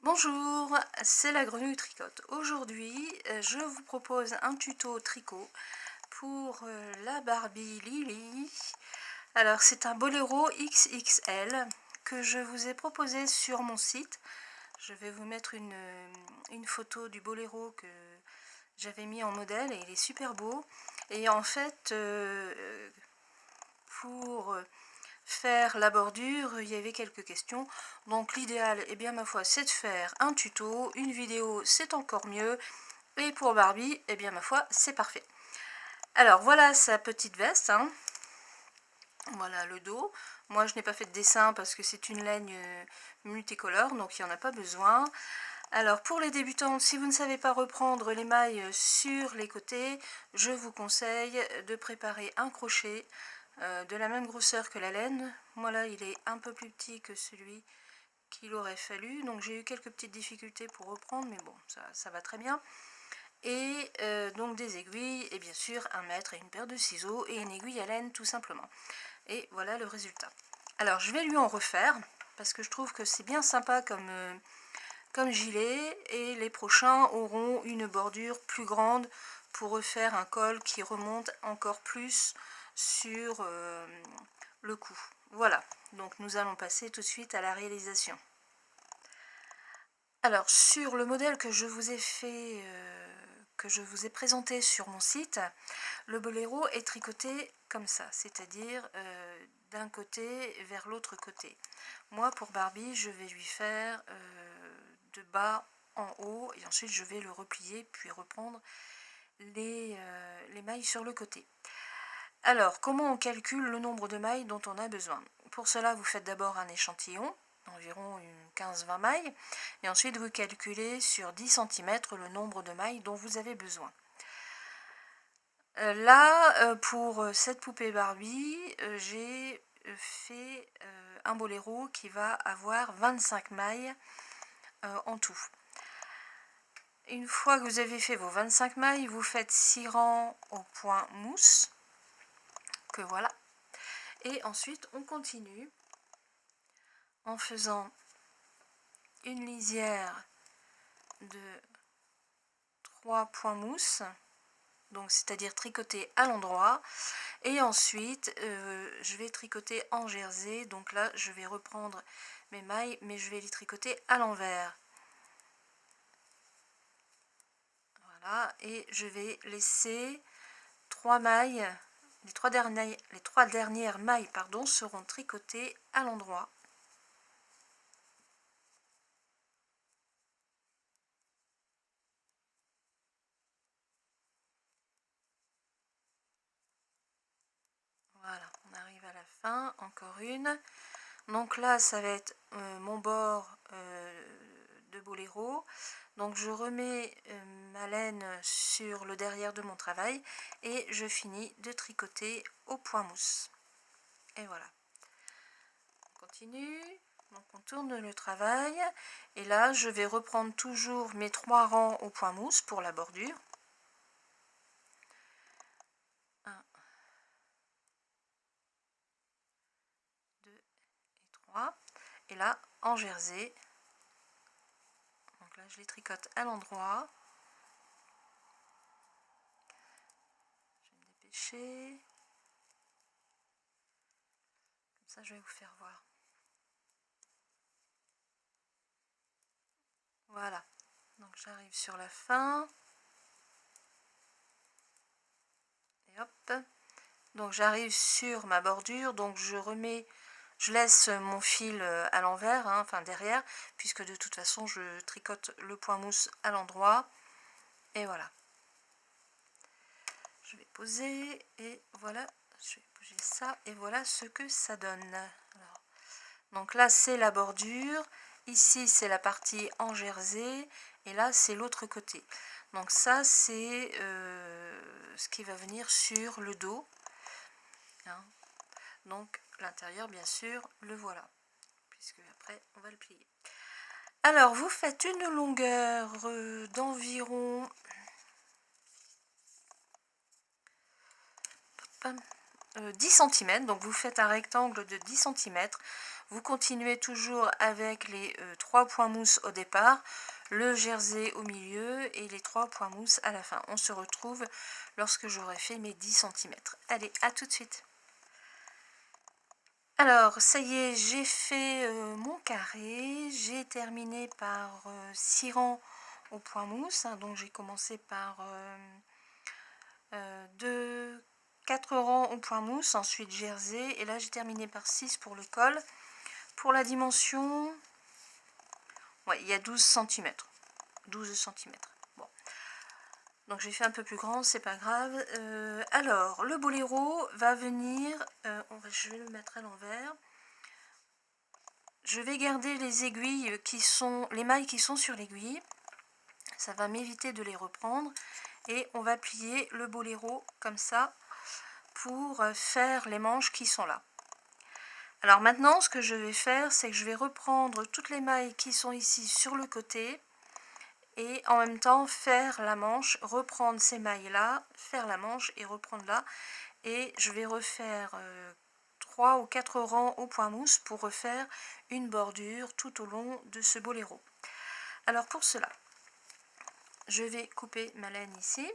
Bonjour, c'est la Grenouille Tricote. Aujourd'hui, je vous propose un tuto tricot pour la Barbie Lily. Alors, c'est un boléro XXL que je vous ai proposé sur mon site. Je vais vous mettre une photo du boléro que j'avais mis en modèle et il est super beau. Et en fait, pour faire la bordure, il y avait quelques questions. Donc l'idéal, eh bien ma foi, c'est de faire un tuto, une vidéo, c'est encore mieux. Et pour Barbie, eh bien ma foi, c'est parfait. Alors voilà sa petite veste, hein. Voilà le dos. Moi je n'ai pas fait de dessin parce que c'est une laine multicolore, donc il n'y en a pas besoin. Alors pour les débutantes, si vous ne savez pas reprendre les mailles sur les côtés, je vous conseille de préparer un crochet de la même grosseur que la laine. Moi là il est un peu plus petit que celui qu'il aurait fallu, donc j'ai eu quelques petites difficultés pour reprendre, mais bon ça va très bien. Et donc des aiguilles et bien sûr un mètre et une paire de ciseaux et une aiguille à laine tout simplement. Et voilà le résultat. Alors je vais lui en refaire parce que je trouve que c'est bien sympa comme gilet, et les prochains auront une bordure plus grande pour refaire un col qui remonte encore plus sur le cou. Voilà, donc nous allons passer tout de suite à la réalisation. Alors sur le modèle que je vous ai fait, que je vous ai présenté sur mon site, le boléro est tricoté comme ça, c'est-à-dire d'un côté vers l'autre côté. Moi pour Barbie, je vais lui faire de bas en haut et ensuite je vais le replier puis reprendre les mailles sur le côté. Alors comment on calcule le nombre de mailles dont on a besoin? Pour cela vous faites d'abord un échantillon d'environ 15-20 mailles et ensuite vous calculez sur 10 cm le nombre de mailles dont vous avez besoin. Là pour cette poupée Barbie, j'ai fait un boléro qui va avoir 25 mailles en tout. Une fois que vous avez fait vos 25 mailles, vous faites 6 rangs au point mousse, que voilà. Et ensuite, on continue en faisant une lisière de 3 points mousse, donc c'est-à-dire tricoter à l'endroit. Et ensuite, je vais tricoter en jersey, donc là, je vais reprendre mes mailles, mais je vais les tricoter à l'envers. Voilà, et je vais laisser 3 mailles. Les trois dernières mailles pardon, seront tricotées à l'endroit. Voilà, on arrive à la fin, encore une. Donc là, ça va être mon bord de boléro. Donc je remets ma laine sur le derrière de mon travail et je finis de tricoter au point mousse. Et voilà. On continue. Donc on tourne le travail. Et là, je vais reprendre toujours mes 3 rangs au point mousse pour la bordure. 1, 2 et 3. Et là, en jersey, donc là je les tricote à l'endroit. Je vais me dépêcher. Comme ça, je vais vous faire voir. Voilà. Donc j'arrive sur la fin. Et hop. Donc j'arrive sur ma bordure. Donc je laisse mon fil à l'envers, hein, enfin derrière, puisque de toute façon je tricote le point mousse à l'endroit. Et voilà. Je vais poser et voilà, je vais bouger ça et voilà ce que ça donne. Alors, donc là c'est la bordure, ici c'est la partie en jersey et là c'est l'autre côté. Donc ça c'est ce qui va venir sur le dos, hein. Donc l'intérieur bien sûr le voilà, puisque après on va le plier. Alors vous faites une longueur d'environ 10 cm, donc vous faites un rectangle de 10 cm, vous continuez toujours avec les 3 points mousse au départ, le jersey au milieu et les 3 points mousse à la fin. On se retrouve lorsque j'aurai fait mes 10 cm. Allez, à tout de suite. Alors, ça y est, j'ai fait mon carré, j'ai terminé par 6 rangs au point mousse, hein, donc j'ai commencé par 4 rangs au point mousse, ensuite jersey, et là j'ai terminé par 6 pour le col. Pour la dimension, ouais, il y a 12 cm. 12 cm. Bon. Donc j'ai fait un peu plus grand, c'est pas grave. Alors, le boléro va venir, je vais le mettre à l'envers. Je vais garder les aiguilles qui sont, les mailles qui sont sur l'aiguille. Ça va m'éviter de les reprendre. Et on va plier le boléro comme ça pour faire les manches qui sont là. Alors maintenant, ce que je vais faire, c'est que je vais reprendre toutes les mailles qui sont ici sur le côté et en même temps faire la manche, reprendre ces mailles là, faire la manche et reprendre là. Et je vais refaire 3 ou 4 rangs au point mousse pour refaire une bordure tout au long de ce boléro. Alors pour cela, je vais couper ma laine ici,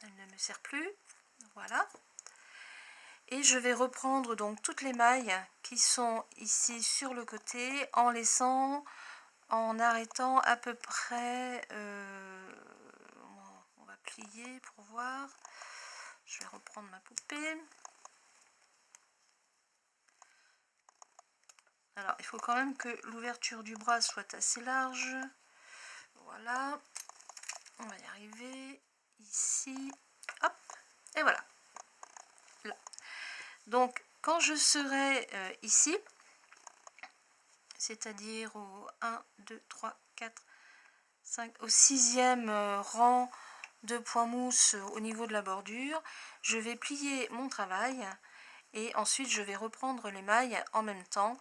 elle ne me sert plus, voilà. Et je vais reprendre donc toutes les mailles qui sont ici sur le côté en laissant, en arrêtant à peu près, on va plier pour voir, je vais reprendre ma poupée. Alors il faut quand même que l'ouverture du bras soit assez large, voilà, on va y arriver, ici, hop, et voilà, là. Donc quand je serai ici, c'est-à-dire au 1, 2, 3, 4, 5, au 6e rang de point mousse au niveau de la bordure, je vais plier mon travail et ensuite je vais reprendre les mailles en même temps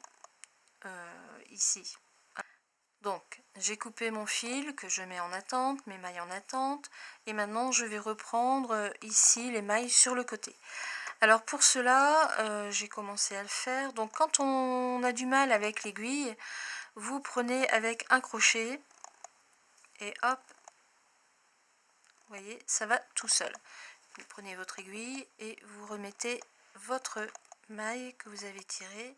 ici. Donc j'ai coupé mon fil que je mets en attente, mes mailles en attente, et maintenant je vais reprendre ici les mailles sur le côté. Alors pour cela, j'ai commencé à le faire. Donc quand on a du mal avec l'aiguille, vous prenez avec un crochet et hop, vous voyez, ça va tout seul. Vous prenez votre aiguille et vous remettez votre maille que vous avez tirée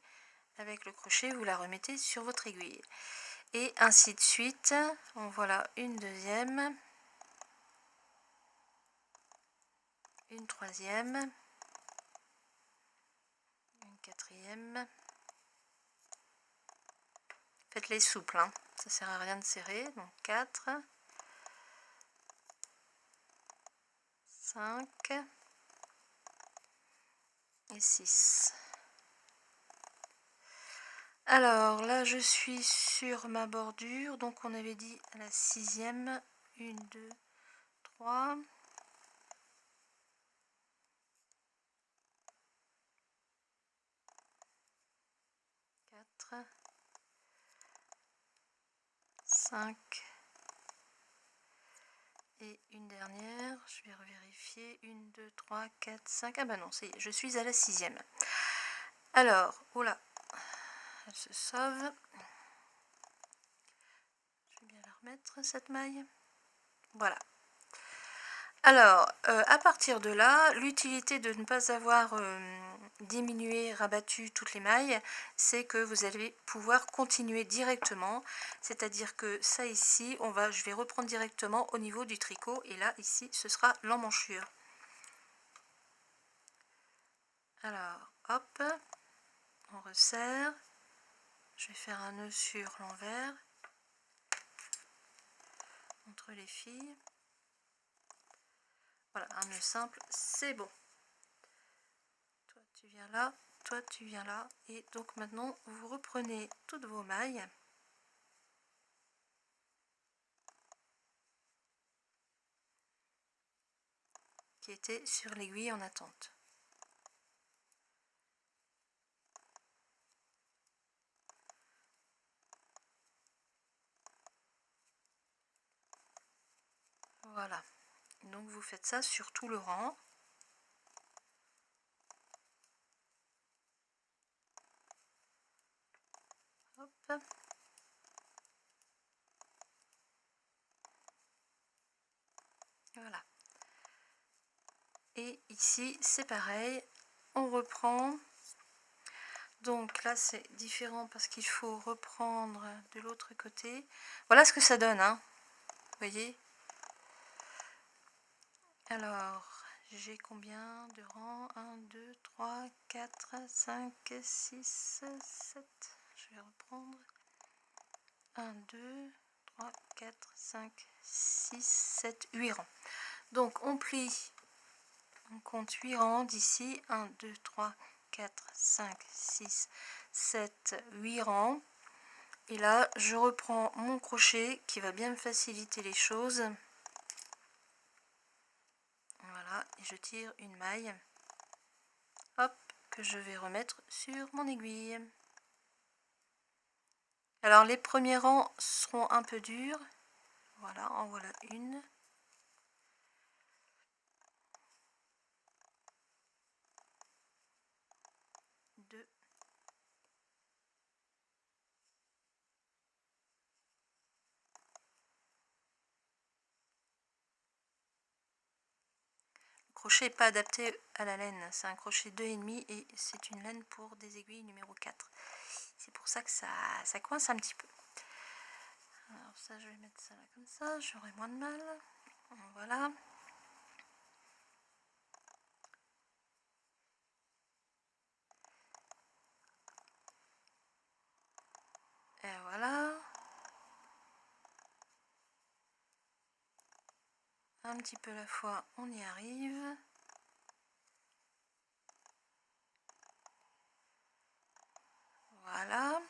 avec le crochet, vous la remettez sur votre aiguille. Et ainsi de suite. En voilà une deuxième, une troisième, une quatrième. Faites-les souples, hein. Ça sert à rien de serrer. Donc 4, 5 et 6. Alors là je suis sur ma bordure, donc on avait dit à la 6e, 1, 2, 3, 4, 5 et une dernière, je vais revérifier, 1, 2, 3, 4, 5, ah bah non, ça y est, je suis à la 6e. Alors, oula, elle se sauve. Je vais bien la remettre, cette maille. Voilà. Alors, à partir de là, l'utilité de ne pas avoir diminué, rabattu toutes les mailles, c'est que vous allez pouvoir continuer directement. C'est-à-dire que ça ici, je vais reprendre directement au niveau du tricot. Et là, ici, ce sera l'emmanchure. Alors, hop, on resserre. Je vais faire un nœud sur l'envers entre les filles. Voilà, un nœud simple, c'est bon. Toi, tu viens là, toi, tu viens là. Et donc maintenant, vous reprenez toutes vos mailles. qui était sur l'aiguille en attente. Voilà, donc vous faites ça sur tout le rang. Hop. Voilà. Et ici c'est pareil, on reprend. Donc là c'est différent parce qu'il faut reprendre de l'autre côté. Voilà ce que ça donne, hein. Vous voyez? Alors, j'ai combien de rangs? 1, 2, 3, 4, 5, 6, 7. Je vais reprendre. 1, 2, 3, 4, 5, 6, 7, 8 rangs. Donc on plie, on compte 8 rangs d'ici. 1, 2, 3, 4, 5, 6, 7, 8 rangs. Et là, je reprends mon crochet qui va bien me faciliter les choses. Voilà, et je tire une maille. Hop, que je vais remettre sur mon aiguille. Alors les premiers rangs seront un peu durs. Voilà, en voilà une. Deux. Le crochet n'est pas adapté à la laine, c'est un crochet 2,5 et c'est une laine pour des aiguilles numéro 4. C'est pour ça que ça coince un petit peu. Alors ça, je vais mettre ça là comme ça, j'aurai moins de mal. Voilà. Et voilà. Un petit peu à la fois, on y arrive. Voilà.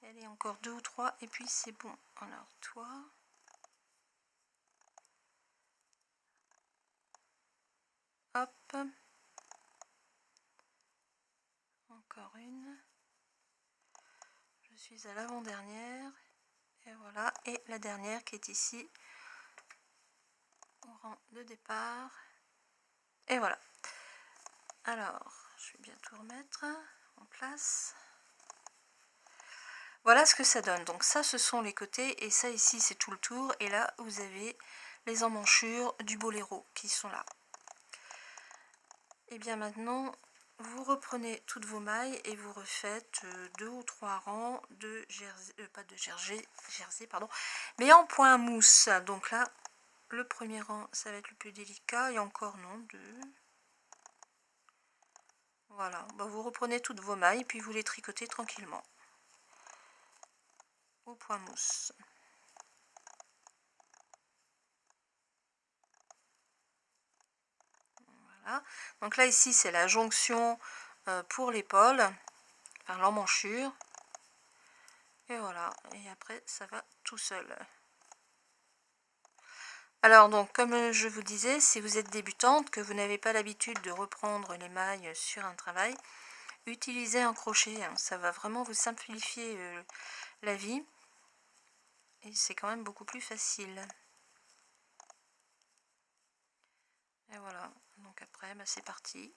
Elle est encore 2 ou 3 et puis c'est bon. Alors toi. Hop. Encore une. Je suis à l'avant-dernière. Et voilà. Et la dernière qui est ici. Au rang de départ. Et voilà. Alors, je vais bien tout remettre en place. Voilà ce que ça donne. Donc ça, ce sont les côtés. Et ça, ici, c'est tout le tour. Et là, vous avez les emmanchures du boléro qui sont là. Et bien maintenant, vous reprenez toutes vos mailles et vous refaites 2 ou 3 rangs de jersey, pas de jersey, pardon, mais en point mousse. Donc là, le premier rang, ça va être le plus délicat. Et encore non, 2. Voilà, bah, vous reprenez toutes vos mailles puis vous les tricotez tranquillement au point mousse. Voilà. Donc là ici c'est la jonction pour l'épaule, enfin l'emmanchure. Et voilà, et après ça va tout seul. Alors donc comme je vous disais, si vous êtes débutante, que vous n'avez pas l'habitude de reprendre les mailles sur un travail, utilisez un crochet, hein. Ça va vraiment vous simplifier la vie. Et c'est quand même beaucoup plus facile. Et voilà, donc après bah, c'est parti.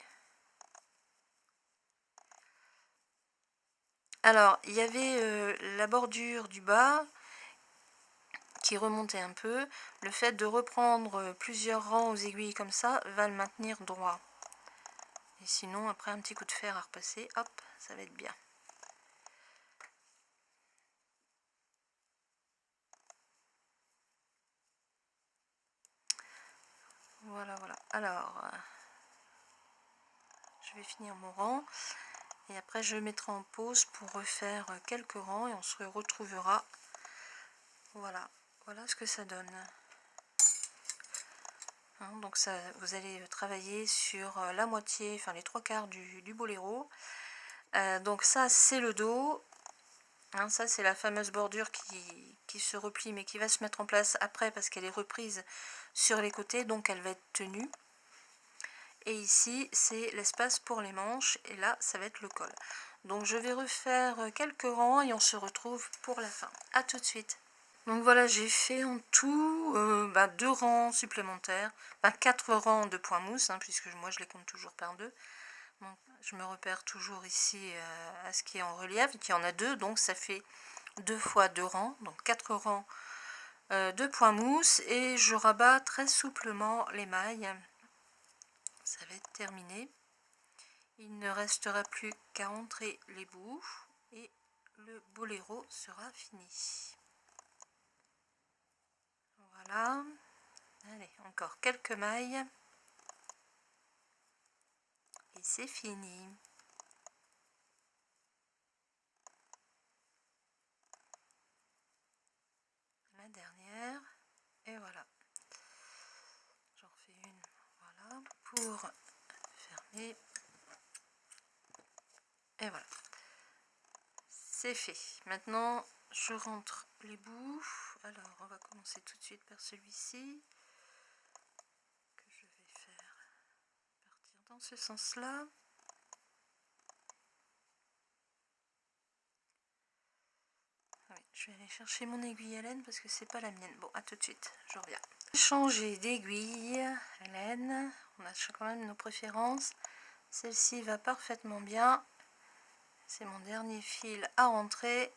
Alors il y avait la bordure du bas qui remontait un peu. Le fait de reprendre plusieurs rangs aux aiguilles comme ça va le maintenir droit. Et sinon après un petit coup de fer à repasser, hop, ça va être bien. Voilà, voilà. Alors, je vais finir mon rang. Et après, je mettrai en pause pour refaire quelques rangs et on se retrouvera. Voilà, voilà ce que ça donne. Hein, donc ça, vous allez travailler sur la moitié, enfin les 3/4 du boléro. Donc ça, c'est le dos. Hein, ça c'est la fameuse bordure qui se replie mais qui va se mettre en place après parce qu'elle est reprise sur les côtés, donc elle va être tenue. Et ici c'est l'espace pour les manches et là ça va être le col. Donc je vais refaire quelques rangs et on se retrouve pour la fin. A tout de suite. Donc voilà, j'ai fait en tout 2 rangs supplémentaires, 4 rangs de points mousse, hein, puisque moi je les compte toujours par 2. Donc, je me repère toujours ici à ce qui est en relief, il y en a 2, donc ça fait 2 fois 2 rangs, donc 4 rangs de points mousse, et je rabats très souplement les mailles. Ça va être terminé. Il ne restera plus qu'à entrer les bouts et le boléro sera fini. Voilà. Allez, encore quelques mailles. Et c'est fini. La dernière. Et voilà. J'en refais une. Voilà. Pour fermer. Et voilà. C'est fait. Maintenant, je rentre les bouts. Alors, on va commencer tout de suite par celui-ci. Que je vais faire partir dans ce sens-là. Oui, je vais aller chercher mon aiguille à laine parce que c'est pas la mienne. Bon, à tout de suite, je reviens. Changer d'aiguille à laine. On a quand même nos préférences. Celle-ci va parfaitement bien. C'est mon dernier fil à rentrer.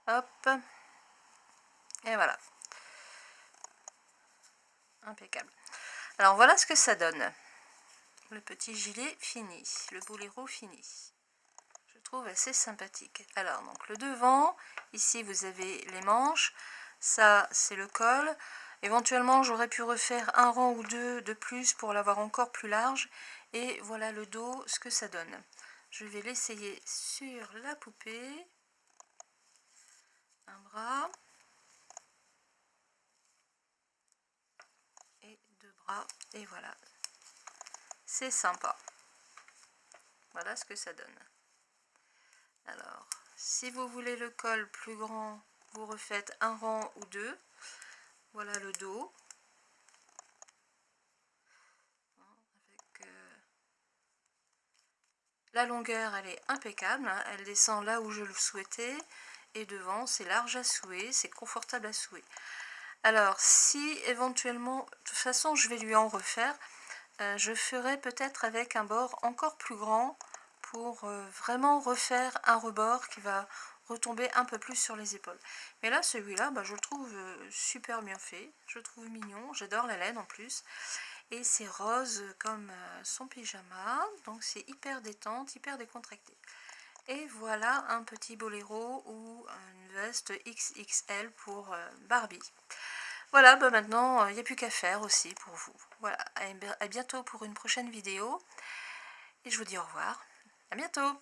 Hop. Et voilà. Impeccable. Alors voilà ce que ça donne. Le petit gilet fini. Le boléro fini. Je trouve assez sympathique. Alors donc le devant. Ici vous avez les manches. Ça c'est le col. Éventuellement j'aurais pu refaire un rang ou deux de plus pour l'avoir encore plus large. Et voilà le dos, ce que ça donne. Je vais l'essayer sur la poupée. Un bras. Et 2 bras. Et voilà. C'est sympa. Voilà ce que ça donne. Alors, si vous voulez le col plus grand, vous refaites un rang ou deux. Voilà le dos. Avec, la longueur, elle est impeccable. Hein, elle descend là où je le souhaitais. Et devant, c'est large à souhait, c'est confortable à souhait. Alors, si éventuellement, de toute façon, je vais lui en refaire, je ferai peut-être avec un bord encore plus grand pour vraiment refaire un rebord qui va retomber un peu plus sur les épaules. Mais là, celui-là, je le trouve super bien fait. Je le trouve mignon. J'adore la laine en plus. Et c'est rose comme son pyjama. Donc c'est hyper détente, hyper décontracté. Et voilà un petit boléro ou une veste XXL pour Barbie. Voilà, maintenant, il n'y a plus qu'à faire aussi pour vous. Voilà, à bientôt pour une prochaine vidéo. Et je vous dis au revoir. À bientôt!